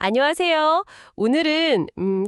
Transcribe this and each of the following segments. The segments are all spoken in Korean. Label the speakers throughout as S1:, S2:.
S1: 안녕하세요. 오늘은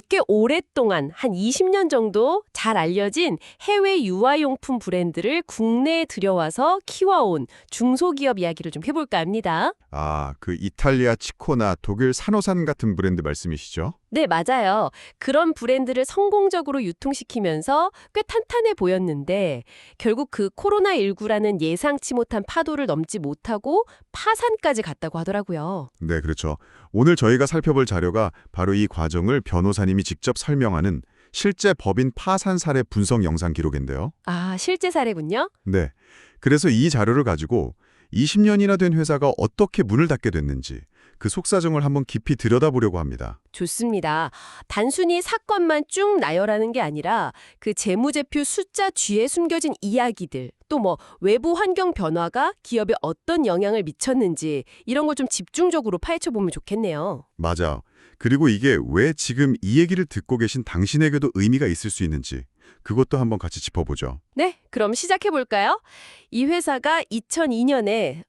S1: 꽤 오랫동안 한 20년 정도 잘 알려진 해외 유아용품 브랜드를 국내에 들여와서 키워온 중소기업 이야기를 좀 해볼까 합니다.
S2: 아, 그 이탈리아 치코나 독일 산호산 같은 브랜드 말씀이시죠?
S1: 네, 맞아요. 그런 브랜드를 성공적으로 유통시키면서 꽤 탄탄해 보였는데 결국 그 코로나19라는 예상치 못한 파도를 넘지 못하고 파산까지 갔다고 하더라고요.
S2: 네, 그렇죠. 오늘 저희가 살펴볼 자료가 바로 이 과정을 변호사님이 직접 설명하는 실제 법인 파산 사례 분석 영상 기록인데요.
S1: 아, 실제 사례군요.
S2: 네, 그래서 이 자료를 가지고 20년이나 된 회사가 어떻게 문을 닫게 됐는지 그 속사정을 한번 깊이 들여다보려고 합니다.
S1: 좋습니다. 단순히 사건만 쭉 나열하는 게 아니라 그 재무제표 숫자 뒤에 숨겨진 이야기들, 또 뭐 외부 환경 변화가 기업에 어떤 영향을 미쳤는지 이런 걸 좀 집중적으로 파헤쳐 보면 좋겠네요.
S2: 맞아. 그리고 이게 왜 지금 이 얘기를 듣고 계신 당신에게도 의미가 있을 수 있는지 그것도 한번 같이 짚어보죠.
S1: 네, 그럼 시작해 볼까요? 이 회사가 2002년에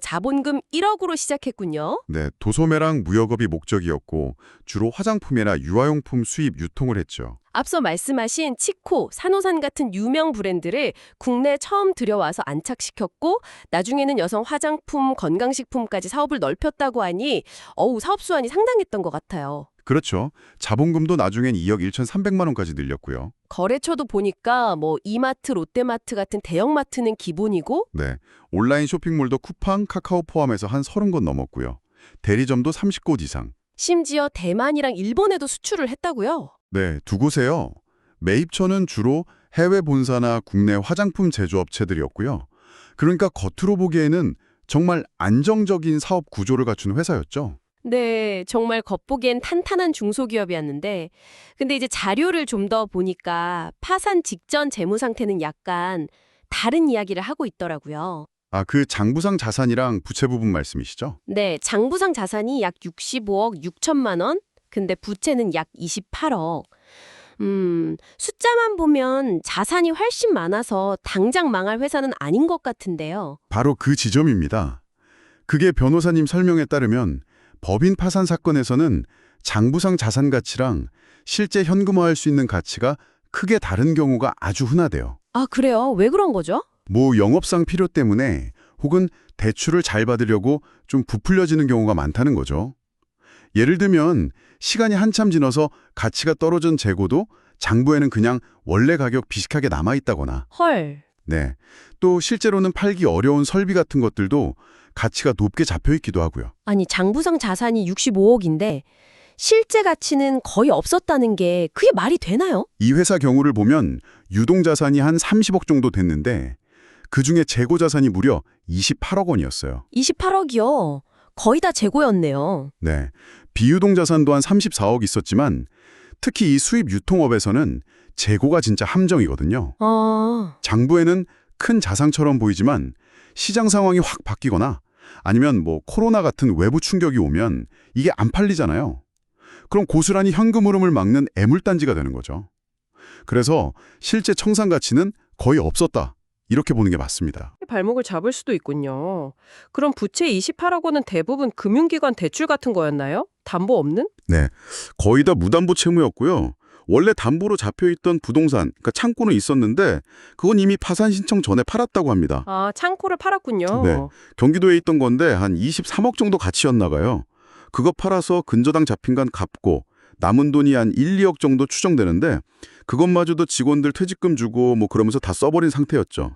S1: 자본금 1억으로 시작했군요.
S2: 네, 도소매랑 무역업이 목적이었고 주로 화장품이나 유아용품 수입 유통을 했죠.
S1: 앞서 말씀하신 치코, 산호산 같은 유명 브랜드를 국내에 처음 들여와서 안착시켰고 나중에는 여성 화장품, 건강식품까지 사업을 넓혔다고 하니 사업 수완이 상당했던 것 같아요.
S2: 그렇죠. 자본금도 나중엔 2억 1,300만 원까지 늘렸고요.
S1: 거래처도 보니까 뭐 이마트, 롯데마트 같은 대형마트는 기본이고
S2: 네, 온라인 쇼핑몰도 쿠팡, 카카오 포함해서 한 30곳 넘었고요. 대리점도 30곳 이상.
S1: 심지어 대만이랑 일본에도 수출을 했다고요?
S2: 네, 두 곳에요. 매입처는 주로 해외 본사나 국내 화장품 제조업체들이었고요. 그러니까 겉으로 보기에는 정말 안정적인 사업 구조를 갖춘 회사였죠.
S1: 네, 정말 겉보기엔 탄탄한 중소기업이었는데 근데 이제 자료를 좀 더 보니까 파산 직전 재무 상태는 약간 다른 이야기를 하고 있더라고요.
S2: 아, 그 장부상 자산이랑 부채 부분 말씀이시죠?
S1: 네, 장부상 자산이 약 65억 6천만 원, 근데 부채는 약 28억. 숫자만 보면 자산이 훨씬 많아서 당장 망할 회사는 아닌 것 같은데요.
S2: 바로 그 지점입니다. 그게 변호사님 설명에 따르면 법인 파산 사건에서는 장부상 자산 가치랑 실제 현금화할 수 있는 가치가 크게 다른 경우가 아주 흔하대요.
S1: 아, 그래요? 왜 그런 거죠?
S2: 뭐 영업상 필요 때문에 혹은 대출을 잘 받으려고 좀 부풀려지는 경우가 많다는 거죠. 예를 들면 시간이 한참 지나서 가치가 떨어진 재고도 장부에는 그냥 원래 가격 비슷하게 남아있다거나
S1: 헐.
S2: 네, 또 실제로는 팔기 어려운 설비 같은 것들도 가치가 높게 잡혀있기도 하고요.
S1: 아니, 장부상 자산이 65억인데 실제 가치는 거의 없었다는 게 그게 말이 되나요?
S2: 이 회사 경우를 보면 유동자산이 한 30억 정도 됐는데 그중에 재고자산이 무려 28억 원이었어요.
S1: 28억이요. 거의 다 재고였네요.
S2: 네, 비유동자산도 한 34억 있었지만 특히 이 수입 유통업에서는 재고가 진짜 함정이거든요.
S1: 아,
S2: 장부에는 큰 자산처럼 보이지만 시장 상황이 확 바뀌거나 아니면 뭐 코로나 같은 외부 충격이 오면 이게 안 팔리잖아요. 그럼 고스란히 현금 흐름을 막는 애물단지가 되는 거죠. 그래서 실제 청산 가치는 거의 없었다. 이렇게 보는 게 맞습니다.
S1: 발목을 잡을 수도 있군요. 그럼 부채 28억 원은 대부분 금융기관 대출 같은 거였나요? 담보 없는?
S2: 네, 거의 다 무담보 채무였고요. 원래 담보로 잡혀있던 부동산, 그러니까 창고는 있었는데 그건 이미 파산 신청 전에 팔았다고 합니다.
S1: 아, 창고를 팔았군요.
S2: 네, 경기도에 있던 건데 한 23억 정도 가치였나 봐요. 그거 팔아서 근저당 잡힌 건 갚고 남은 돈이 한 1, 2억 정도 추정되는데 그것마저도 직원들 퇴직금 주고 뭐 그러면서 다 써버린 상태였죠.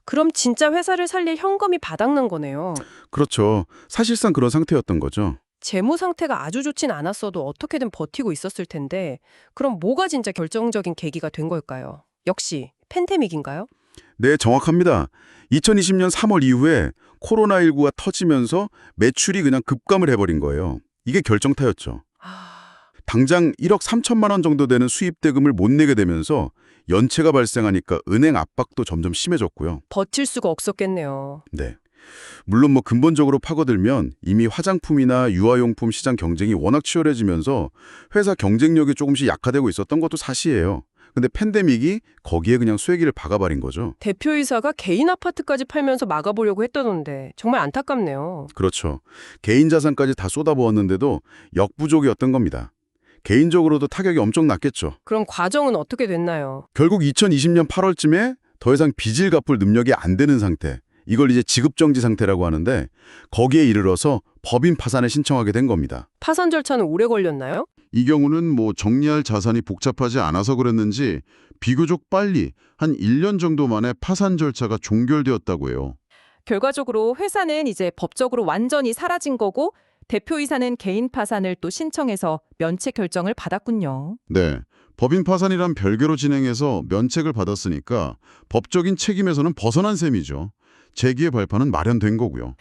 S1: 그럼 진짜 회사를 살릴 현금이 바닥난 거네요.
S2: 그렇죠. 사실상 그런 상태였던 거죠.
S1: 재무 상태가 아주 좋진 않았어도 어떻게든 버티고 있었을 텐데 그럼 뭐가 진짜 결정적인 계기가 된 걸까요? 역시 팬데믹인가요?
S2: 네, 정확합니다. 2020년 3월 이후에 코로나19가 터지면서 매출이 그냥 급감을 해버린 거예요. 이게 결정타였죠. 당장 1억 3천만 원 정도 되는 수입 대금을 못 내게 되면서 연체가 발생하니까 은행 압박도 점점 심해졌고요.
S1: 버틸 수가 없었겠네요.
S2: 네. 물론 뭐 근본적으로 파고들면 이미 화장품이나 유아용품 시장 경쟁이 워낙 치열해지면서 회사 경쟁력이 조금씩 약화되고 있었던 것도 사실이에요. 근데 팬데믹이 거기에 그냥 쐐기를 박아버린 거죠.
S1: 대표이사가 개인 아파트까지 팔면서 막아보려고 했다던데 정말 안타깝네요.
S2: 그렇죠. 개인 자산까지 다 쏟아부었는데도 역부족이었던 겁니다. 개인적으로도 타격이 엄청 났겠죠.
S1: 그럼 과정은 어떻게 됐나요?
S2: 결국 2020년 8월쯤에 더 이상 빚을 갚을 능력이 안 되는 상태, 이걸 이제 지급정지 상태라고 하는데 거기에 이르러서 법인 파산을 신청하게 된 겁니다.
S1: 파산 절차는 오래 걸렸나요?
S2: 이 경우는 뭐 정리할 자산이 복잡하지 않아서 그랬는지 비교적 빨리 한 1년 정도 만에 파산 절차가 종결되었다고 해요.
S3: 결과적으로 회사는 이제 법적으로 완전히 사라진 거고 대표이사는 개인 파산을 또 신청해서 면책 결정을 받았군요.
S2: 네. 법인 파산이란 별개로 진행해서 면책을 받았으니까 법적인 책임에서는 벗어난 셈이죠. 재기의 발판은 마련된 거고요.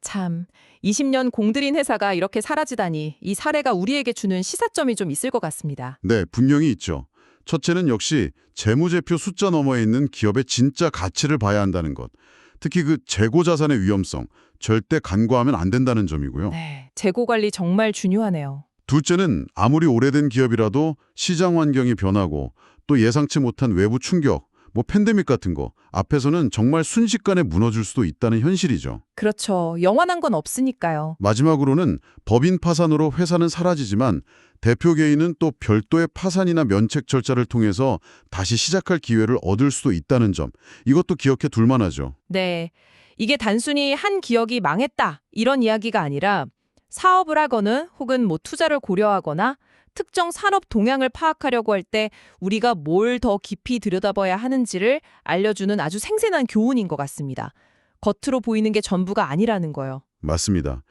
S3: 참, 20년 공들인 회사가 이렇게 사라지다니 이 사례가 우리에게 주는 시사점이 좀 있을 것 같습니다.
S2: 네, 분명히 있죠. 첫째는 역시 재무제표 숫자 너머에 있는 기업의 진짜 가치를 봐야 한다는 것. 특히 그 재고 자산의 위험성, 절대 간과하면 안 된다는 점이고요.
S3: 네, 재고 관리 정말 중요하네요.
S2: 둘째는 아무리 오래된 기업이라도 시장 환경이 변하고 또 예상치 못한 외부 충격, 뭐 팬데믹 같은 거 앞에서는 정말 순식간에 무너질 수도 있다는 현실이죠.
S3: 그렇죠. 영원한 건 없으니까요.
S2: 마지막으로는 법인 파산으로 회사는 사라지지만 대표 개인은 또 별도의 파산이나 면책 절차를 통해서 다시 시작할 기회를 얻을 수도 있다는 점, 이것도 기억해 둘 만하죠.
S3: 네, 이게 단순히 한 기업이 망했다 이런 이야기가 아니라 사업을 하거나 혹은 뭐 투자를 고려하거나 특정 산업 동향을 파악하려고 할 때 우리가 뭘 더 깊이 들여다봐야 하는지를 알려주는 아주 생생한 교훈인 것 같습니다. 겉으로 보이는 게 전부가 아니라는 거요.
S2: 맞습니다.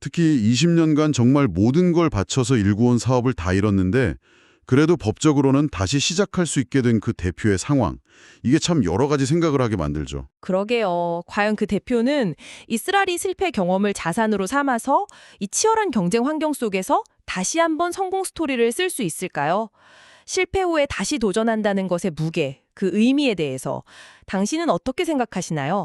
S2: 특히 20년간 정말 모든 걸 바쳐서 일구온 사업을 다 잃었는데 그래도 법적으로는 다시 시작할 수 있게 된 그 대표의 상황, 이게 참 여러 가지 생각을 하게 만들죠.
S3: 그러게요. 과연 그 대표는 이 쓰라리 실패 경험을 자산으로 삼아서 이 치열한 경쟁 환경 속에서 다시 한번 성공 스토리를 쓸 수 있을까요? 실패 후에 다시 도전한다는 것의 무게, 그 의미에 대해서 당신은 어떻게 생각하시나요?